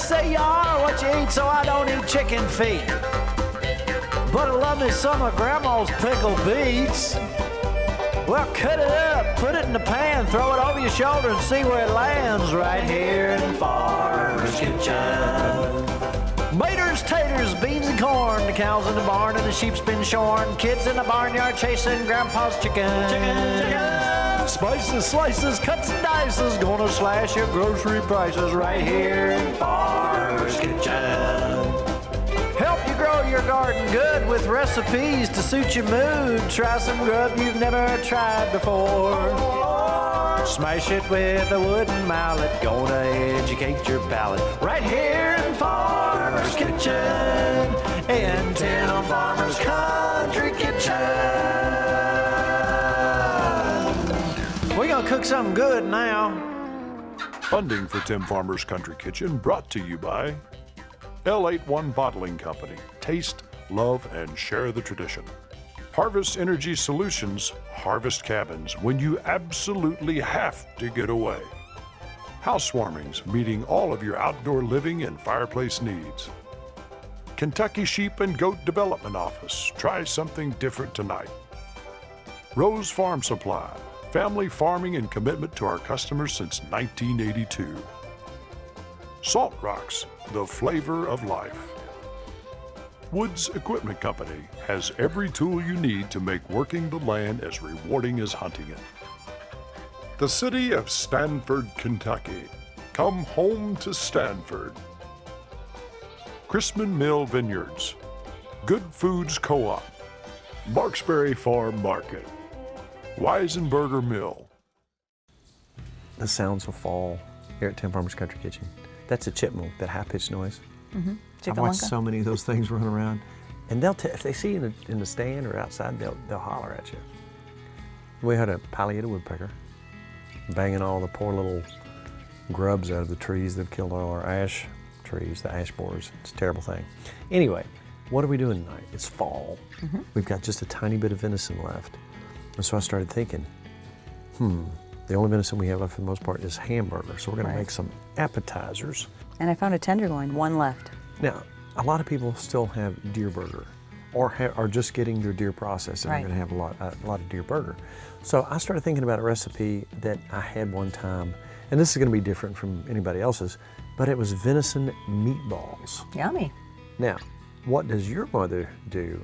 say you are what you eat, so I don't eat chicken feet. But I love me some of Grandma's pickled beets. Well, cut it up, put it in the pan, throw it over your shoulder and see where it lands right here in Farmer's Kitchen. Maters, taters, beans and corn, the cows in the barn and the sheep's been shorn, kids in the barnyard chasing Grandpa's chicken. Spices, slices, cuts and dices, gonna slash your grocery prices right here in Farmer's Kitchen. Help you grow your garden good with recipes to suit your mood. Try some grub you've never tried before. Smash it with a wooden mallet, gonna educate your palate. Right here in Farmer's Kitchen, in Tim Farmer's Country Kitchen. We're gonna cook something good now. Funding for Tim Farmer's Country Kitchen brought to you by L81 Bottling Company. Taste, love, and share the tradition. Harvest Energy Solutions, harvest cabins when you absolutely have to get away. Housewarmings, meeting all of your outdoor living and fireplace needs. Kentucky Sheep and Goat Development Office, try something different tonight. Rose Farm Supply, family farming and commitment to our customers since 1982. Salt Rocks, the flavor of life. Woods Equipment Company has every tool you need to make working the land as rewarding as hunting it. The city of Stanford, Kentucky. Come home to Stanford. Chrisman Mill Vineyards. Good Foods Co-op. Marksbury Farm Market. Weisenberger Mill. The sounds of fall here at Tim Farmer's Country Kitchen. That's a chipmunk, that high-pitched noise. Mm-hmm. I've watched so many of those things run around. And if they see you in the stand or outside, they'll holler at you. We had a pileated woodpecker banging all the poor little grubs out of the trees. They've killed all our ash trees, the ash borers. It's a terrible thing. Anyway, what are we doing tonight? It's fall. Mm-hmm. We've got just a tiny bit of venison left. And so I started thinking, the only venison we have left for the most part is hamburger. So we're going to make some appetizers. And I found a tenderloin, one left. Now, a lot of people still have deer burger or are just getting their deer processed and are going to have a lot of deer burger. So I started thinking about a recipe that I had one time, and this is going to be different from anybody else's, but it was venison meatballs. Yummy. Now, what does your mother do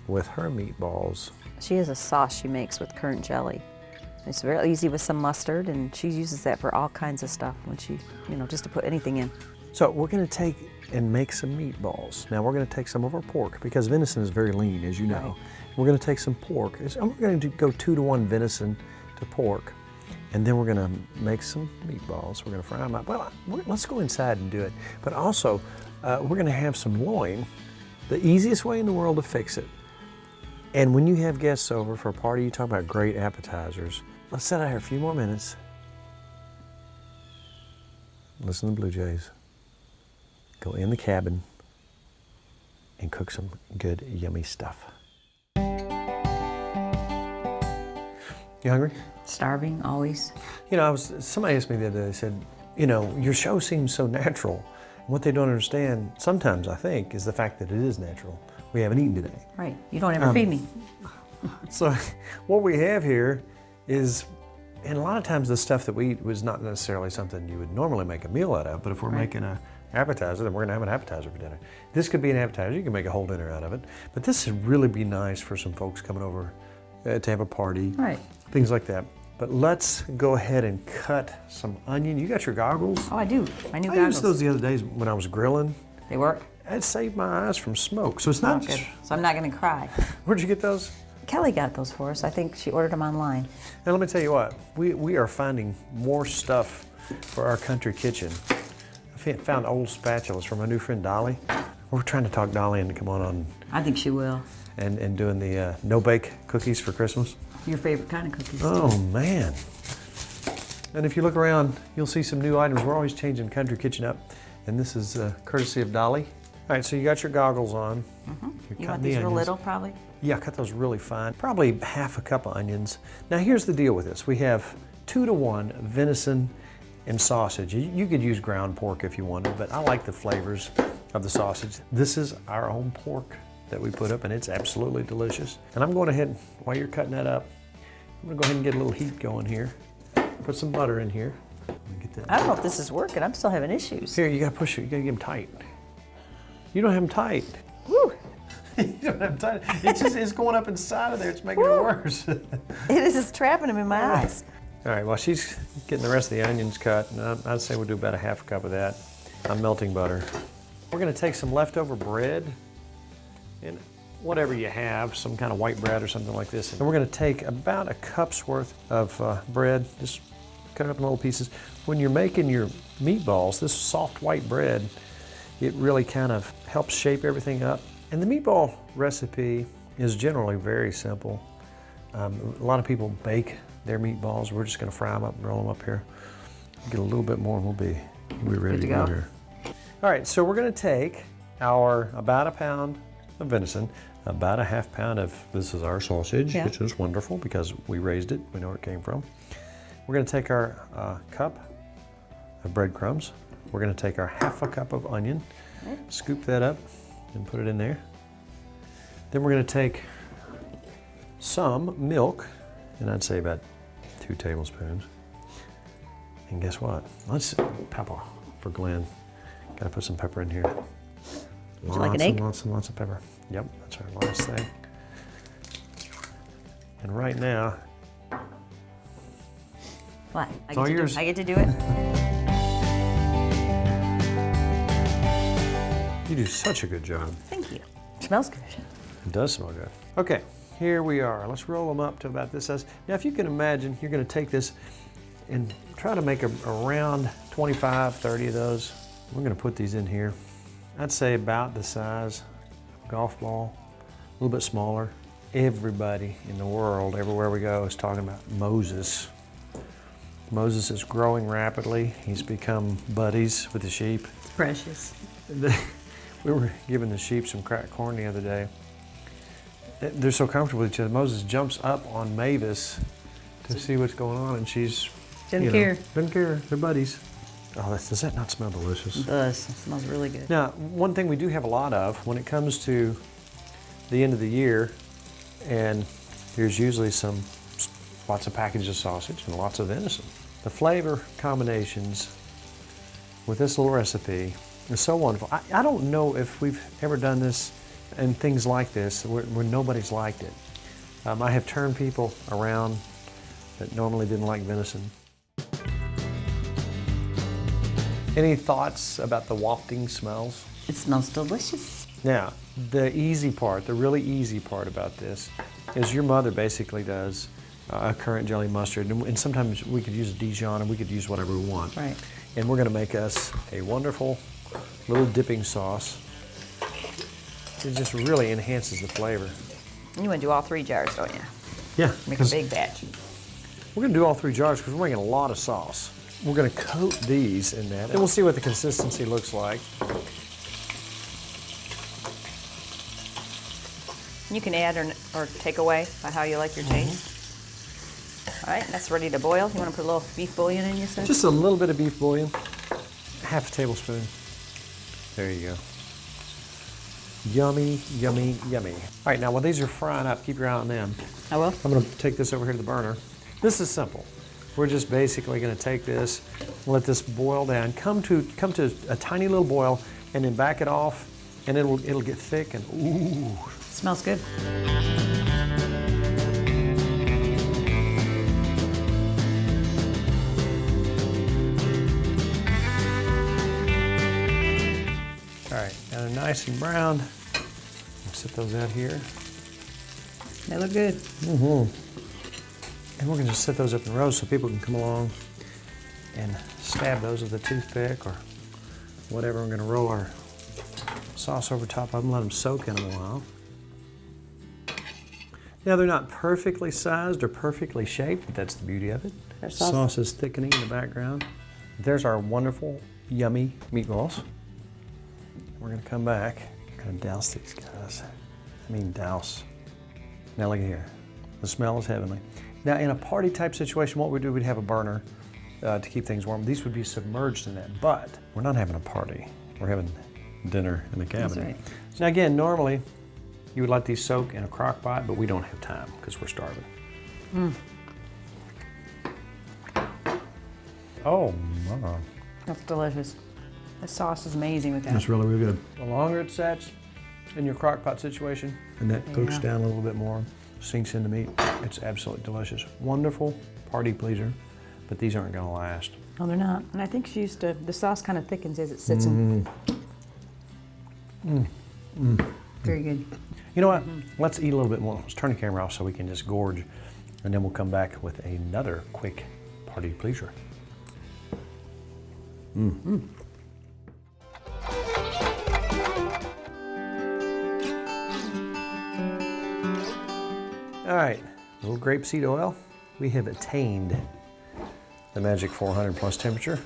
with her meatballs? She has a sauce she makes with currant jelly. It's very easy with some mustard, and she uses that for all kinds of stuff when she, just to put anything in. So we're going to take and make some meatballs. Now we're going to take some of our pork, because venison is very lean, as you know. Right. We're going to take some pork. We're going to go 2-to-1 venison to pork, and then we're going to make some meatballs. We're going to fry them up. Well, let's go inside and do it. But also, we're going to have some loin, the easiest way in the world to fix it. And when you have guests over for a party, you talk about great appetizers. Let's sit out here a few more minutes. Listen to the Blue Jays. Go in the cabin and cook some good, yummy stuff. You hungry? Starving, always. Somebody asked me the other day, they said, your show seems so natural. And what they don't understand, sometimes I think, is the fact that it is natural. We haven't eaten today. Right, you don't ever feed me. So what we have here is, and a lot of times the stuff that we eat was not necessarily something you would normally make a meal out of, but if we're making an appetizer, then we're gonna have an appetizer for dinner. This could be an appetizer, you can make a whole dinner out of it, but this would really be nice for some folks coming over to have a party, things like that. But let's go ahead and cut some onion. You got your goggles? Oh, I do, my new I goggles. used those the other days when I was grilling. They work? It saved my eyes from smoke, so it's not good. So I'm not gonna cry. Where'd you get those? Kelly got those for us. I think she ordered them online. And let me tell you what, we are finding more stuff for our country kitchen. I found old spatulas from my new friend Dolly. We're trying to talk Dolly into come on I think she will. and doing the no-bake cookies for Christmas. Your favorite kind of cookies. Oh, man. And if you look around, you'll see some new items. We're always changing country kitchen up. And this is courtesy of Dolly. All right, so you got your goggles on. You want these real little, probably? Yeah, cut those really fine. Probably half a cup of onions. Now here's the deal with this. We have 2-to-1 venison and sausage. You could use ground pork if you wanted, but I like the flavors of the sausage. This is our own pork that we put up, and it's absolutely delicious. And I'm going ahead, while you're cutting that up, I'm gonna go ahead and get a little heat going here. Put some butter in here. Get that. I don't know if this is working. I'm still having issues. Here, you gotta push it, you gotta get them tight. You don't have them tight. Woo! You don't have them tight. It's going up inside of there, it's making it worse. It is just trapping them in my eyes. All right, while she's getting the rest of the onions cut, and I'd say we'll do about a half a cup of that. I'm melting butter. We're gonna take some leftover bread, and whatever you have, some kind of white bread or something like this. And we're gonna take about a cup's worth of bread, just cut it up in little pieces. When you're making your meatballs, this soft white bread, it really kind of helps shape everything up. And the meatball recipe is generally very simple. A lot of people bake their meatballs. We're just gonna fry them up and roll them up here. Get a little bit more and we'll be ready to go here. All right, so we're gonna take our about a pound of venison, about a half pound of, this is our sausage, which is wonderful because we raised it, we know where it came from. We're gonna take our cup of breadcrumbs. We're gonna take our half a cup of onion, scoop that up and put it in there. Then we're gonna take some milk, and I'd say about 2 tablespoons. And guess what? Let's pepper for Glenn. Gotta put some pepper in here. Would you like an egg? Lots and lots of pepper. Yep, that's our last thing. And right now, What? It's all yours. I get to do it? You do such a good job. Thank you. It smells good. It does smell good. Okay, here we are. Let's roll them up to about this size. Now, if you can imagine, you're gonna take this and try to make around 25, 30 of those. We're gonna put these in here. I'd say about the size of a golf ball, a little bit smaller. Everybody in the world, everywhere we go, is talking about Moses. Moses is growing rapidly. He's become buddies with the sheep. Precious. We were giving the sheep some cracked corn the other day. They're so comfortable with each other. Moses jumps up on Mavis to see what's going on, and she's Doesn't care. Doesn't care. They're buddies. Oh, does that not smell delicious? It does. It smells really good. Now, one thing we do have a lot of when it comes to the end of the year, and there's usually lots of packages of sausage and lots of venison. The flavor combinations with this little recipe is so wonderful. I don't know if we've ever done this and things like this where nobody's liked it. I have turned people around that normally didn't like venison. Any thoughts about the wafting smells? It smells delicious. Now, the easy part, the really easy part about this is your mother basically does a currant jelly mustard, and sometimes we could use Dijon and we could use whatever we want. Right. And we're gonna make us a wonderful little dipping sauce. It just really enhances the flavor. You want to do all 3 jars, don't you? Yeah. Make a big batch. We're gonna do all 3 jars because we're making a lot of sauce. We're gonna coat these in that, and we'll see what the consistency looks like. You can add or take away by how you like your taste. All right, that's ready to boil. You want to put a little beef bouillon in, you said? Just a little bit of beef bouillon, half a tablespoon. There you go. Yummy, yummy, yummy. All right, now while these are frying up, keep your eye on them. I will. I'm gonna take this over here to the burner. This is simple. We're just basically gonna take this, let this boil down, come to a tiny little boil, and then back it off, and it'll get thick and ooh. Smells good. All right, now they're nice and brown. I'll set those out here. They look good. And we're gonna just set those up in rows so people can come along and stab those with a toothpick or whatever. I'm gonna roll our sauce over top of them, let them soak in them a while. Now they're not perfectly sized or perfectly shaped, but that's the beauty of it. Their sauce. Sauce is thickening in the background. There's our wonderful, yummy meatballs. We're gonna come back. We're gonna douse these guys. I mean douse. Now look at here. The smell is heavenly. Now in a party type situation, what we do, we'd have a burner to keep things warm. These would be submerged in that, but we're not having a party. We're having dinner in the cabin. That's right. Now again, normally you would let these soak in a crock pot, but we don't have time because we're starving. Oh my. That's delicious. The sauce is amazing with that. That's really, really good. The longer it sets in your crock pot situation, and that cooks down a little bit more, sinks in the meat, it's absolutely delicious. Wonderful party pleaser, but these aren't gonna last. No, they're not. And I think she used to, the sauce kind of thickens as it sits in. Very good. You know what? Let's eat a little bit more. Let's turn the camera off so we can just gorge, and then we'll come back with another quick party pleaser. All right, a little grapeseed oil. We have attained the magic 400 plus temperature.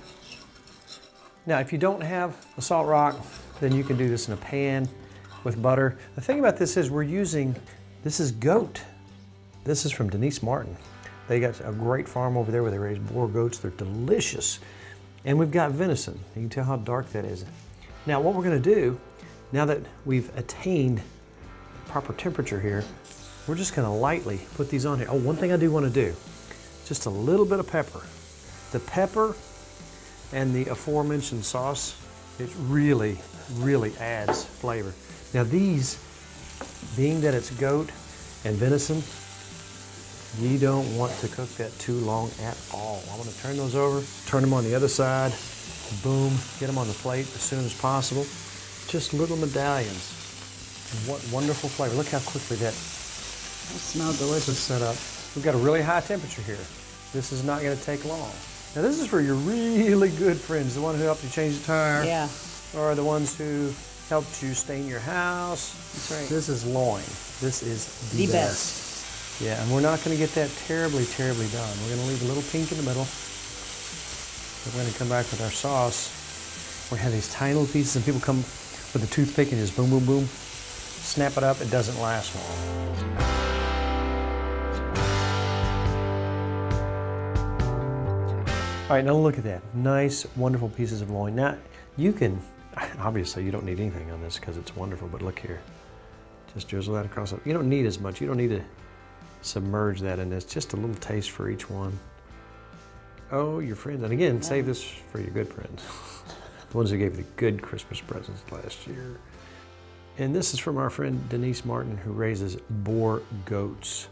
Now, if you don't have a salt rock, then you can do this in a pan with butter. The thing about this is this is goat. This is from Denise Martin. They got a great farm over there where they raise boar goats. They're delicious. And we've got venison. You can tell how dark that is. Now, what we're gonna do, now that we've attained proper temperature here, we're just gonna lightly put these on here. Oh, one thing I do wanna do, just a little bit of pepper. The pepper and the aforementioned sauce, it really, really adds flavor. Now these, being that it's goat and venison, you don't want to cook that too long at all. I want to turn those over, turn them on the other side, boom, get them on the plate as soon as possible. Just little medallions. And what wonderful flavor. Look how quickly that smells delicious. set up. We've got a really high temperature here. This is not going to take long. Now this is for your really good friends, the one who helped you change the tire, Yeah, or the ones who helped you stain your house. that's right. This is loin. This is The best. Yeah, and we're not going to get that terribly, terribly done. We're going to leave a little pink in the middle. We're going to come back with our sauce. We have these tiny little pieces, and people come with a toothpick and just boom, boom, boom, snap it up. It doesn't last long. All right, now look at that. Nice, wonderful pieces of loin. Now, you can, obviously you don't need anything on this because it's wonderful, but look here. Just drizzle that across. You don't need as much. You don't need to submerge that in this. Just a little taste for each one. Oh, your friends. And again, save this for your good friends. The ones who gave you the good Christmas presents last year. And this is from our friend Denise Martin, who raises boar goats.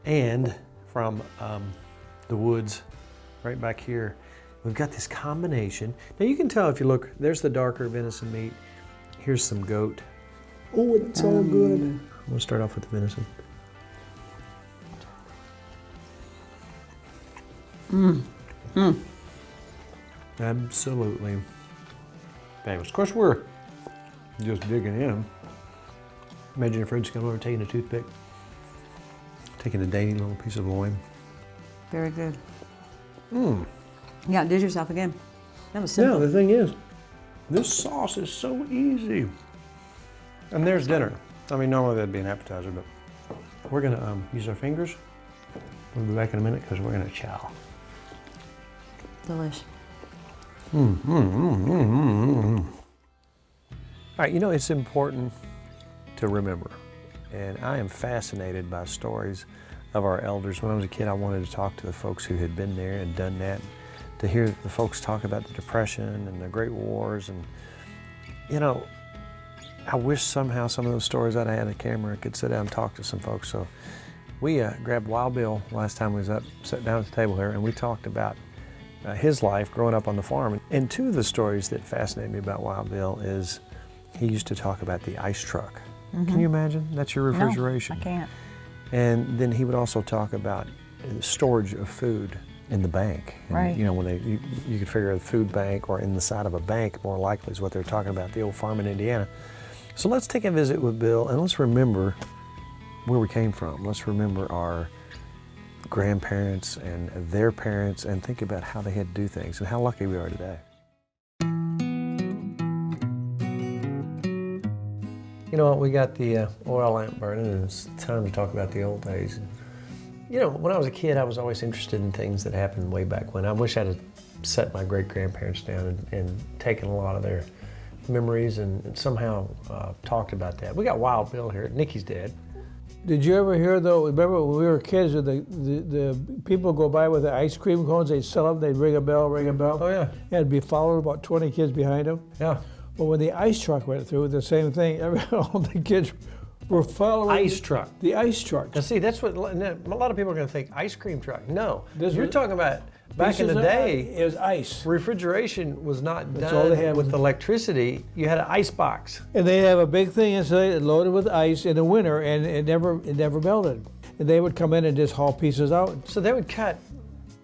And from the woods, right back here, we've got this combination. Now you can tell if you look, there's the darker venison meat. Here's some goat. Oh, it's all good. I'm gonna start off with the venison. Absolutely fabulous. Of course, we're just digging in. Imagine your friends coming over taking a toothpick, taking a dainty little piece of loin. Very good. Yeah, did yourself again. That was simple. Yeah, the thing is, this sauce is so easy. And there's dinner. I mean, normally that'd be an appetizer, but we're gonna use our fingers. We'll be back in a minute because we're gonna chow. Delish. All right, you know, it's important to remember, and I am fascinated by stories of our elders. When I was a kid, I wanted to talk to the folks who had been there and done that, to hear the folks talk about the Depression and the Great Wars. And, you know, I wish somehow some of those stories that I had a camera could sit down and talk to some folks. So we grabbed Wild Bill last time we was up, sat down at the table here, and we talked about his life growing up on the farm. And two of the stories that fascinate me about Wild Bill is he used to talk about the ice truck. Can you imagine? That's your refrigeration. No, I can't. And then he would also talk about the storage of food in the bank. And, Right. you know, when you could figure a food bank or in the side of a bank, more likely is what they're talking about, the old farm in Indiana. So let's take a visit with Bill and let's remember where we came from. Let's remember our grandparents and their parents and think about how they had to do things and how lucky we are today. You know what, we got the oil lamp burning and it's time to talk about the old days. You know, when I was a kid, I was always interested in things that happened way back when. I wish I'd have set my great-grandparents down and taken a lot of their memories and somehow talked about that. We got Wild Bill here. Nicki's dad. Did you ever hear, though, remember when we were kids, the people go by with the ice cream cones, they'd sell them, they'd ring a bell. Oh, yeah. And it'd be followed about 20 kids behind them. Yeah. Well, when the ice truck went through, the same thing. All the kids were following Ice truck. the ice truck. Now, see, that's what a lot of people are going to think, ice cream truck. No, This you're was- talking about back in the Pieces of day, it was ice. refrigeration was not That's all they done had with was- electricity. You had an ice box. And they have a big thing inside loaded with ice in the winter, and it never melted. And they would come in and just haul pieces out. So they would cut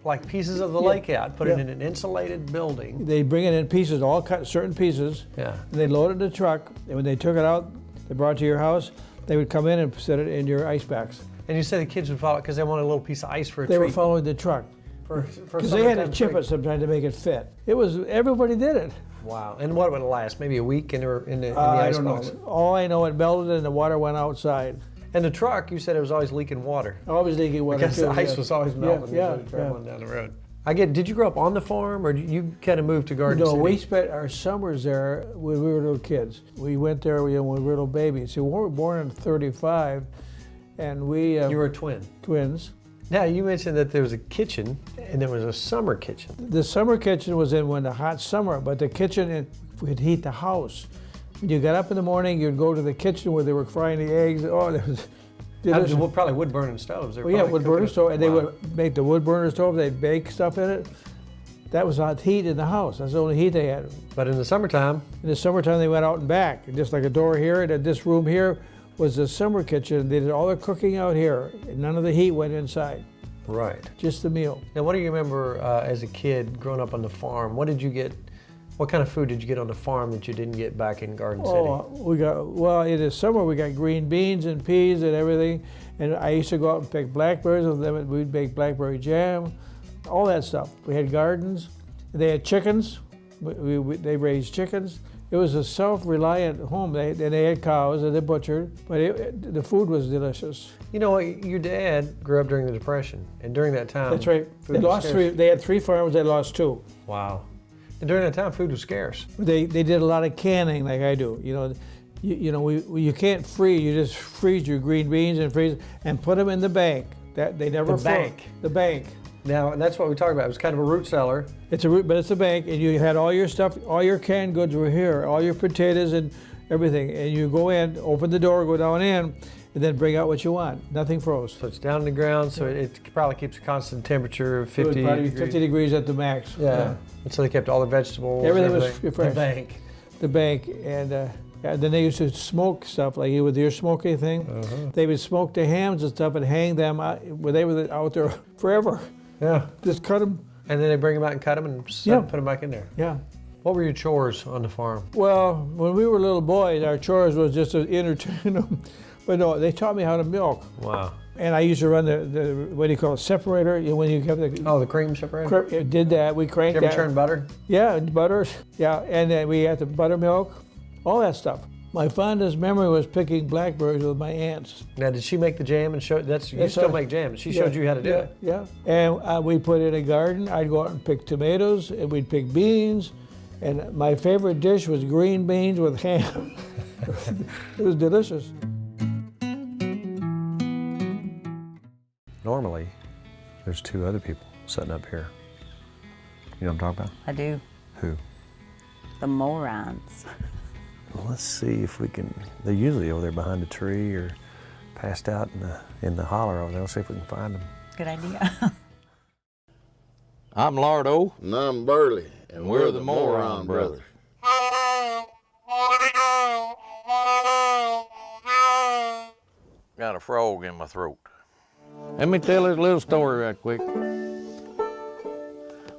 like pieces of the Yeah. lake out, put it Yeah. in an insulated building. They'd bring it in pieces, all cut certain pieces. Yeah. And they loaded the truck, and when they took it out, they brought it to your house, they would come in and set it in your ice packs. And you said the kids would follow it because they wanted a little piece of ice for a They were treat. following the truck. For Because they had to summertime chip treat. it sometimes to make it fit. It was, everybody did it. Wow. And what would it last? Maybe a week in the I ice don't know. box? All I know, it melted and the water went outside. And the truck, you said it was always leaking water. Always leaking water. Because the too, ice yeah. was always melting Yeah, as you were yeah. traveling down the road. Did you grow up on the farm or did you kind of move to Garden No, City? we spent our summers there when we were little kids. We went there when we were little babies. So we were born in '35, and we You were a twin. twins. Now, you mentioned that there was a kitchen and there was a summer kitchen. The summer kitchen was in when the hot summer, but the kitchen would heat the house. When you got up in the morning, you'd go to the kitchen where they were frying the eggs. Oh, there was delicious. Probably wood burning stoves. They were Well, yeah, probably wood burner cooking it. stove, and they Wow. would make the wood burner stove. They'd bake stuff in it. That was hot heat in the house. That's the only heat they had. But in the summertime, In the summertime, they went out and back, just like a door here, and this room here was the summer kitchen. They did all the cooking out here, and none of the heat went inside, right. just the meal. Now, what do you remember as a kid growing up on the farm? What did you get? What kind of food did you get on the farm that you didn't get back in Garden City? Oh, in the summer we got green beans and peas and everything, and I used to go out and pick blackberries, and then we'd make blackberry jam, all that stuff. We had gardens. They had chickens. They raised chickens. It was a self-reliant home. They had cows that they butchered, but the food was delicious. You know what? Your dad grew up during the Depression, and during that time, That's right. food They was lost scarce. three. They had 3 farms. They lost 2. Wow. And during that time, food was scarce. They did a lot of canning, like I do. You can't freeze. You just freeze your green beans and put them in the bank. That they never The froze. bank? The bank. Now, and that's what we talked about. It was kind of a root cellar. It's a root, but it's a bank, and you had all your stuff. All your canned goods were here. All your potatoes and everything. And you go in, open the door, go down in, and then bring out what you want. Nothing froze. So it's down in the ground, so it probably keeps a constant temperature of It 50 would probably be degrees. 50 degrees at the max. Yeah. And so they kept all the vegetables. Everything was The fresh. bank. The bank, and then they used to smoke stuff like with your smoking thing. They would smoke the hams and stuff and hang them out. Well, they were out there forever. Yeah. Just cut them. And then they bring them out and cut them and Yeah. put them back in there. Yeah. What were your chores on the farm? Well, when we were little boys, our chores was just to entertain them. But no, they taught me how to milk. Wow. And I used to run the what do you call it, separator? When you have the Oh, the cream separator? it did that. We cranked Did you ever that. churn butter? Yeah, and butters. Yeah, and then we had the buttermilk, all that stuff. My fondest memory was picking blackberries with my aunts. Now, did she make the jam and show? You That's still right. make jam. She showed you how to do it. Yeah, and we put in a garden. I'd go out and pick tomatoes, and we'd pick beans. And my favorite dish was green beans with ham. It was delicious. Normally, there's 2 other people sitting up here. You know what I'm talking about? I do. Who? The Morons. Well, let's see if we can. They're usually over there behind the tree or passed out in the holler over there. Let's see if we can find them. Good idea. I'm Lardo. And I'm Burley, and we're the Moron Brothers. Got a frog in my throat. Let me tell this little story right quick.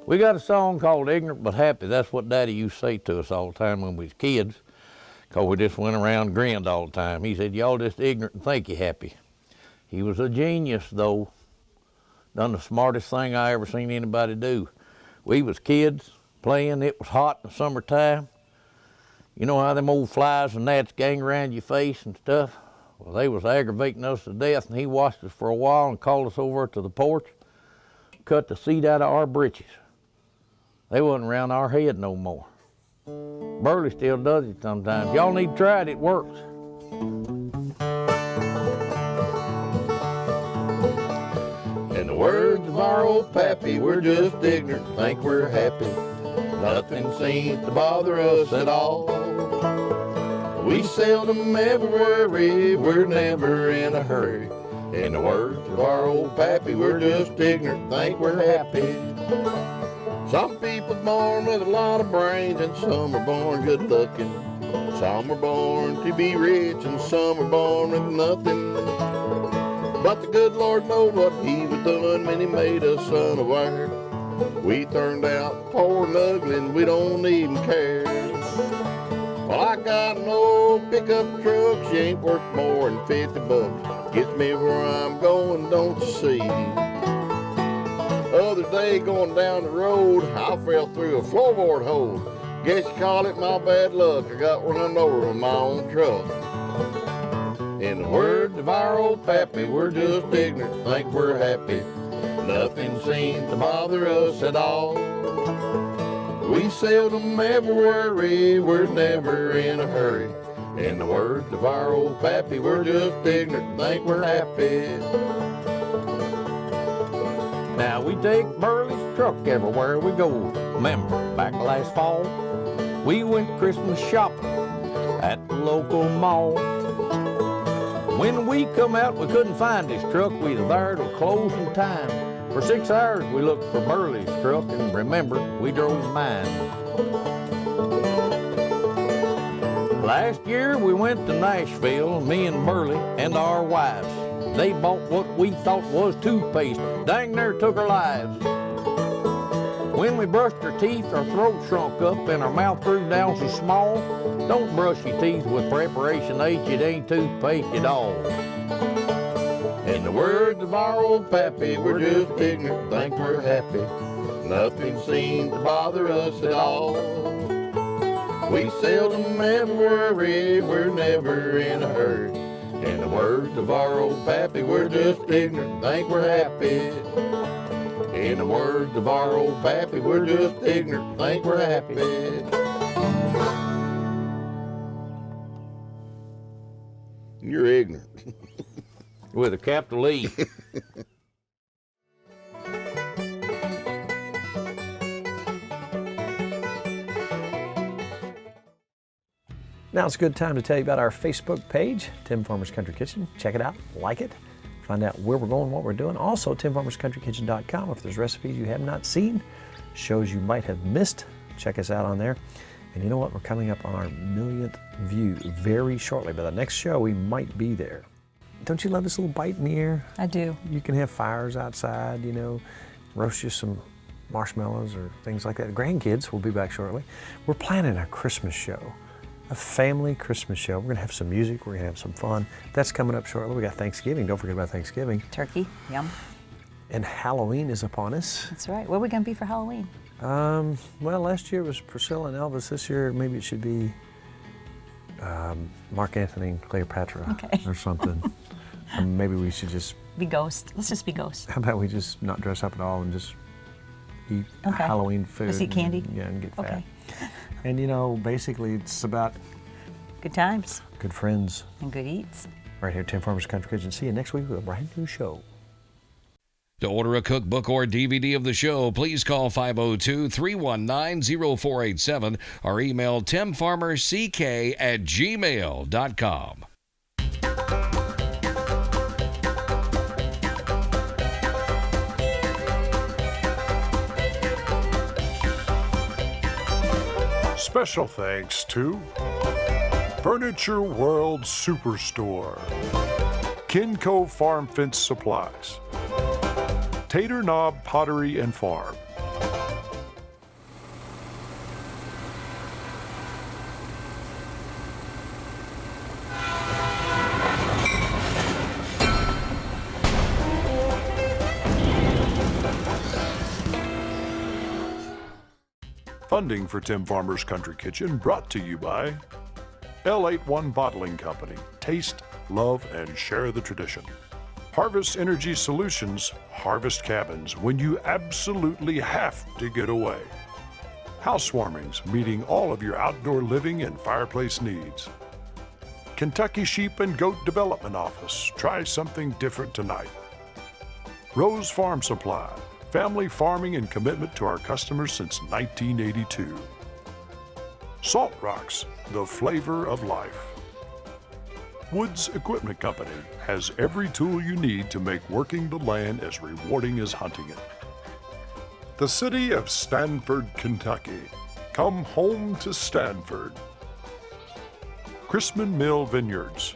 We got a song called Ignorant But Happy. That's what Daddy used to say to us all the time when we was kids, because we just went around and grinned all the time. He said, y'all just ignorant and think you're happy. He was a genius, though. Done the smartest thing I ever seen anybody do. We was kids playing. It was hot in the summertime. You know how them old flies and gnats gang around your face and stuff? Well, they was aggravating us to death, and he watched us for a while and called us over to the porch, cut the seat out of our britches. They wasn't around our head no more. Burley still does it sometimes. Y'all need to try it, it works. In the words of our old pappy, we're just ignorant, think we're happy. Nothing seems to bother us at all. We seldom ever worry, we're never in a hurry. In the words of our old pappy, we're just ignorant, think we're happy. Some people born with a lot of brains and some are born good looking. Some are born to be rich and some are born with nothing. But the good Lord knows what he was doing when he made us unaware. We turned out poor and ugly and we don't even care. Well, I got an old pickup truck, she ain't worth more than 50 bucks. Gets me where I'm going, don't you see? Other day going down the road, I fell through a floorboard hole. Guess you call it my bad luck, I got run over with my own truck. In the words of our old pappy, we're just ignorant, think we're happy. Nothing seems to bother us at all. We seldom ever worry, we're never in a hurry. In the words of our old pappy, we're just ignorant, think we're happy. Now we take Burley's truck everywhere we go. Remember, back last fall, we went Christmas shopping at the local mall. When we come out, we couldn't find his truck. We was there till closing time. For 6 hours, we looked for Burley's truck, and remember, we drove mine. Last year, we went to Nashville, me and Burley and our wives. They bought what we thought was toothpaste. Dang near took our lives. When we brushed our teeth, our throat shrunk up and our mouth grew down so small. Don't brush your teeth with Preparation H, it ain't toothpaste at all. In the words of our old pappy, we're just ignorant, think we're happy. Nothing seems to bother us at all. We seldom ever worry, we're never in a hurry. In the words of our old pappy, we're just ignorant, think we're happy. In the words of our old pappy, we're just ignorant, think we're happy. You're ignorant. With a capital E. Now it's a good time to tell you about our Facebook page, Tim Farmer's Country Kitchen. Check it out, like it, find out where we're going, what we're doing. Also, timfarmerscountrykitchen.com. If there's recipes you have not seen, shows you might have missed, check us out on there. And you know what? We're coming up on our 1,000,000th view very shortly. By the next show, we might be there. Don't you love this little bite in the air? I do. You can have fires outside, you know, roast you some marshmallows or things like that. Grandkids will be back shortly. We're planning a Christmas show, a family Christmas show. We're gonna have some music, we're gonna have some fun. That's coming up shortly. We got Thanksgiving, don't forget about Thanksgiving. Turkey, yum. And Halloween is upon us. That's right. What are we gonna be for Halloween? Well, last year was Priscilla and Elvis. This year, maybe it should be Mark Anthony and Cleopatra or something. Maybe we should just be ghost. Let's just be ghost. How about we just not dress up at all and just eat Halloween food? Just eat candy? And get fat. And you know, basically it's about good times, good friends, and good eats. Right here at Tim Farmer's Country Kitchen. See you next week with a brand new show. To order a cookbook or DVD of the show, please call 502-319-0487 or email timfarmerck@gmail.com. Special thanks to Furniture World Superstore, Kinco Farm Fence Supplies, Tater Knob Pottery and Farm, funding for Tim Farmer's Country Kitchen brought to you by L81 Bottling Company. Taste, love, and share the tradition. Harvest Energy Solutions, harvest cabins when you absolutely have to get away. Housewarmings, meeting all of your outdoor living and fireplace needs. Kentucky Sheep and Goat Development Office, try something different tonight. Rose Farm Supply, family farming and commitment to our customers since 1982. Salt Rocks, the flavor of life. Woods Equipment Company has every tool you need to make working the land as rewarding as hunting it. The city of Stanford, Kentucky. Come home to Stanford. Chrisman Mill Vineyards.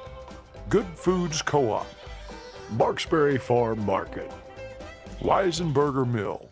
Good Foods Co-op. Marksbury Farm Market. Weisenberger Mill.